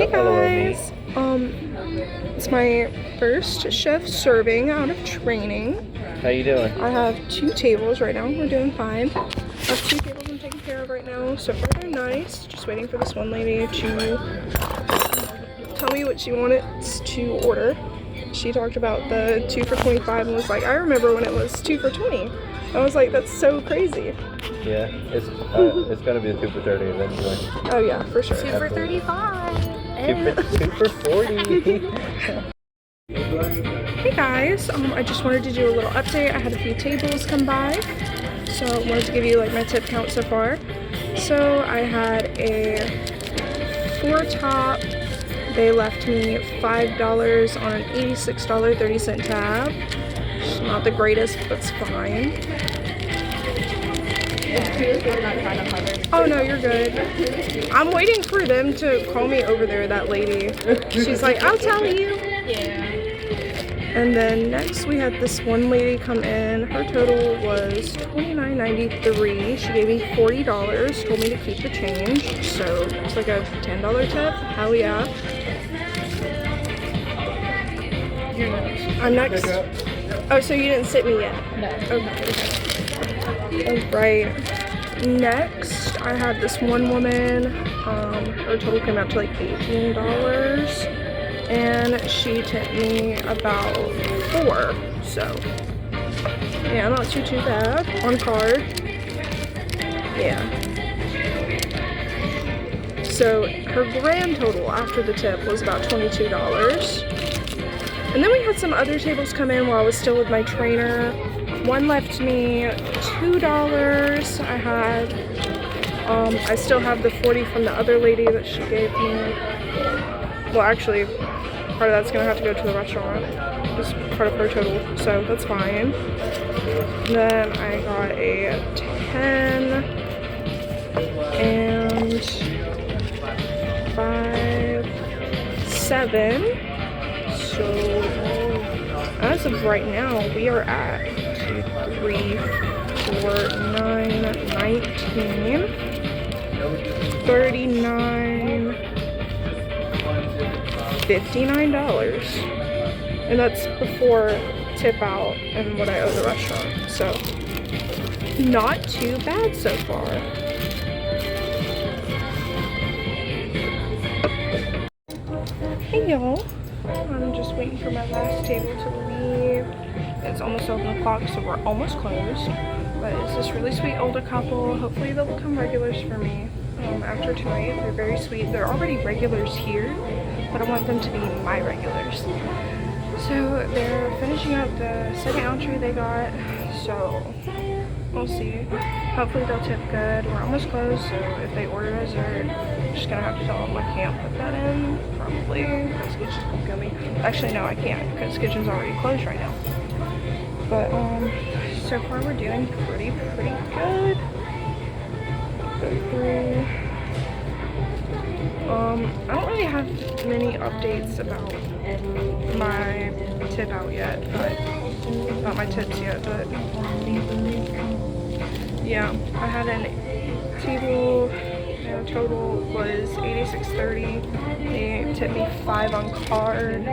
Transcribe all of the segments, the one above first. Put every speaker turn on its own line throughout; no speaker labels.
Hey guys, it's my first chef serving out of training.
How you doing?
I have 2 tables right now. We're doing fine. I have 2 tables I'm taking care of right now. So far they're nice. Just waiting for this one lady to tell me what she wanted to order. She talked about the 2 for $25 and was like, I remember when it was 2 for $20. I was like, that's so crazy.
Yeah, it's gonna be a 2 for $30 eventually.
Oh yeah, for sure.
2 for $35.
2 for $40.
Hey guys, I just wanted to do a little update. I had a few tables come by, so I wanted to give you like my tip count so far. So I had a 4 top. They left me $5 on an $86.30 tab. It's not the greatest, but it's fine. Oh no, you're good. I'm waiting for them to call me over there, that lady. She's like, I'll tell you.
Yeah.
And then next we had this one lady come in. Her total was $29.93. She gave me $40, told me to keep the change. So it's like a $10 tip. Hell yeah.
You're next.
I'm next. Oh, so you didn't sit me yet?
No.
Okay. Alright. Next, I had this one woman. Her total came out to like $18. And she tipped me about $4. So, yeah, not too bad. On card. Yeah. So, her grand total after the tip was about $22. And then we had some other tables come in while I was still with my trainer. One left me $2. I had, I still have the 40 from the other lady that she gave me. Well, actually, part of that's gonna have to go to the restaurant. It's part of her total, so that's fine. Then I got a 10 and 5, 7. So as of right now, we are at 2, 3, 4, 9, 19, 39, $59. And that's before tip out and what I owe the restaurant. So not too bad so far. Hey y'all. I'm just waiting for my last table to leave. It's almost 7 o'clock, so we're almost closed. But it's this really sweet older couple. Hopefully they'll become regulars for me after tonight. They're very sweet. They're already regulars here, but I want them to be my regulars. So they're finishing up the second entree they got. So we'll see. Hopefully they'll tip good. We're almost closed, so if they order dessert, I'm just gonna have to tell them I can't put that in. Probably because Kitchen's gonna me. Actually, no, I can't because Kitchen's already closed right now. But so far we're doing pretty good. Go through. I don't really have many updates about my tip out yet, but not my tips yet, but yeah, I had a table. Their total was $86.30. They tipped me $5 on card.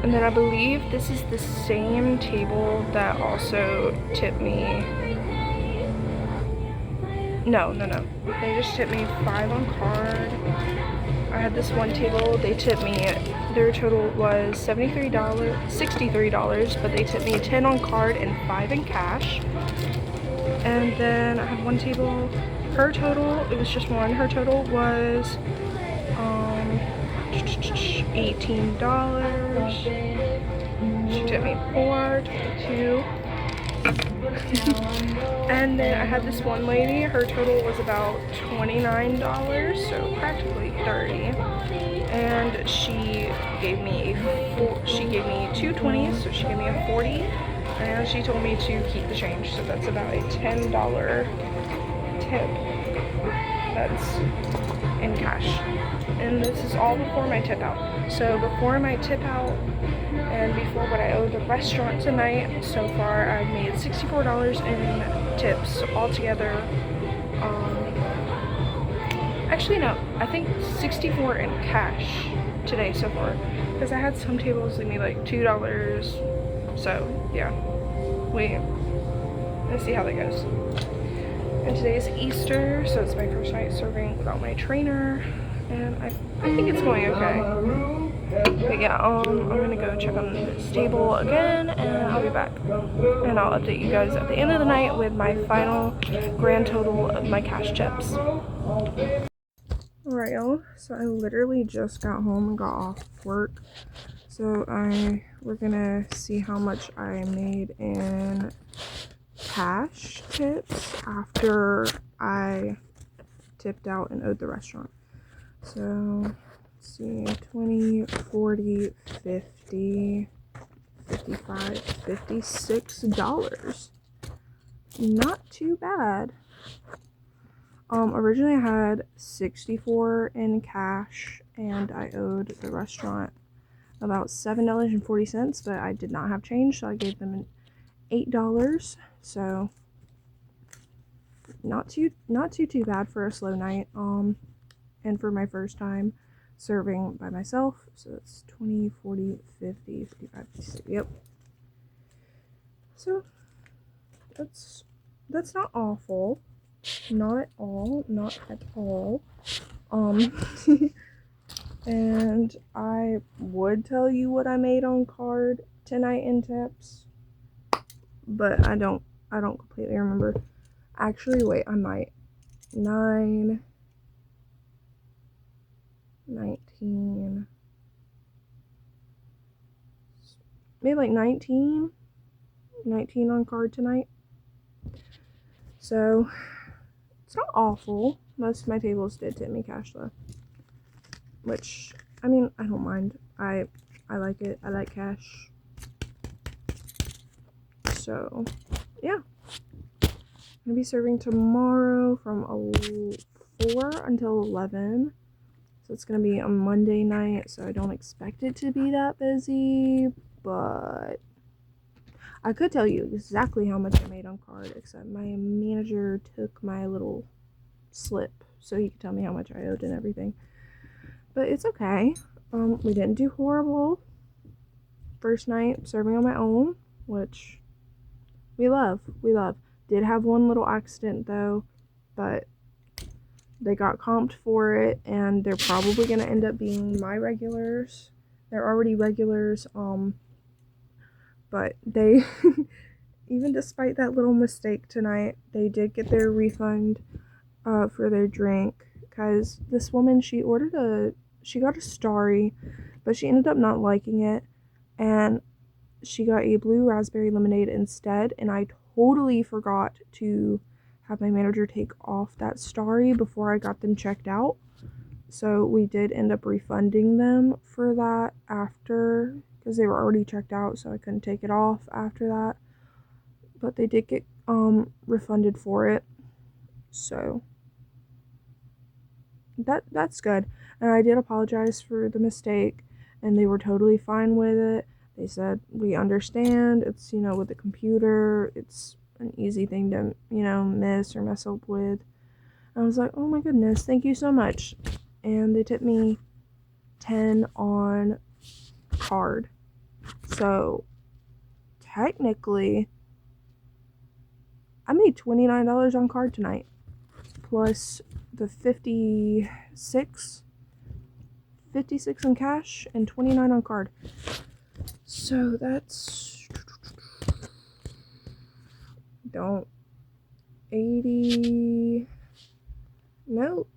And then I believe this is the same table that also tipped me. No. They just tipped me $5 on card. I had this one table, they tipped me, their total was $63, but they tipped me $10 on card and $5 in cash. And then I had one table, her total, it was just one, her total was $18. She tipped me $4, 2. And then I had this one lady, her total was about $29, so practically $30. And she gave me 2 20s, so she gave me a 40. And she told me to keep the change, so that's about a $10 tip. That's in cash. And this is all before my tip out. So before my tip out and before what I owe the restaurant tonight, so far I've made $64 in tips altogether. actually no, I think 64 in cash today so far, because I had some tables leave me like $2. So yeah, let's see how that goes. And today is Easter, so it's my first night serving without my trainer, and I think it's going okay. But yeah, I'm gonna go check on this table again, and I'll be back. And I'll update you guys at the end of the night with my final grand total of my cash chips. Alright, y'all. So I literally just got home and got off work. So we're gonna see how much I made in cash tips after I tipped out and owed the restaurant. So let's see, 20, 40, 50, 55, $56. Not too bad. Originally I had 64 in cash and I owed the restaurant about $7.40, but I did not have change, so I gave them $8. So not too bad for a slow night. And for my first time serving by myself. So it's 20, 40, 50, 55, 56. Yep. So that's not awful. Not at all. Not at all. And I would tell you what I made on card tonight in tips, but I don't completely remember. Actually, wait, I might. 9, 19, maybe like 19 on card tonight. So it's not awful. Most of my tables did tip me cash though, which I mean, I don't mind. I like it. I like cash. So yeah, I'm gonna be serving tomorrow from 4 until 11. So it's gonna be a Monday night, so I don't expect it to be that busy, but I could tell you exactly how much I made on card, except my manager took my little slip so he could tell me how much I owed and everything. But it's okay. We didn't do horrible. First night serving on my own, which we love. Did have one little accident though, but they got comped for it, and they're probably gonna end up being my regulars. They're already regulars, but they even despite that little mistake tonight, they did get their refund for their drink, because this woman, she got a Starry, but she ended up not liking it, and she got a blue raspberry lemonade instead, and I totally forgot to have my manager take off that Starry before I got them checked out. So we did end up refunding them for that after, because they were already checked out, so I couldn't take it off after that. But they did get refunded for it. So that's good. And I did apologize for the mistake, and they were totally fine with it. They said, we understand, it's, with the computer, it's an easy thing to, miss or mess up with. I was like, oh my goodness, thank you so much. And they tipped me 10 on card. So technically, I made $29 on card tonight, plus the 56 in cash and 29 on card. So that's 80, nope,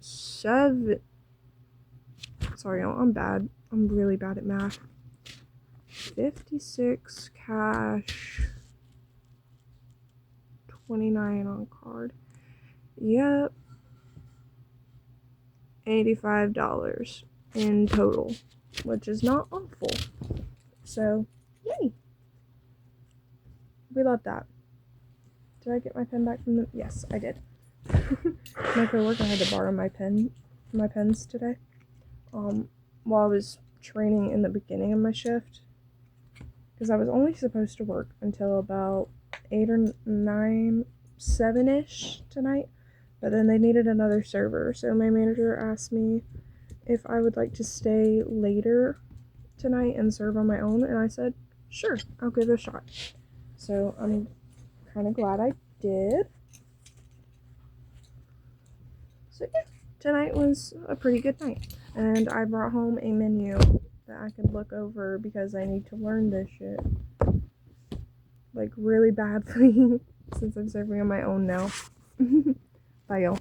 7, sorry, I'm bad, I'm really bad at math. 56 cash, 29 on card, yep, $85 in total, which is not awful. So yay, we love that. Did I get my pen back from them? Yes, I did. My coworker had to borrow my pens today, while I was training in the beginning of my shift, because I was only supposed to work until about 8 or 9, 7-ish tonight, But then they needed another server, so my manager asked me if I would like to stay later tonight and serve on my own, and I said, sure, I'll give it a shot. So I'm kind of glad I did. So yeah, tonight was a pretty good night, and I brought home a menu that I could look over because I need to learn this shit, like, really badly since I'm serving on my own now. Bye, y'all.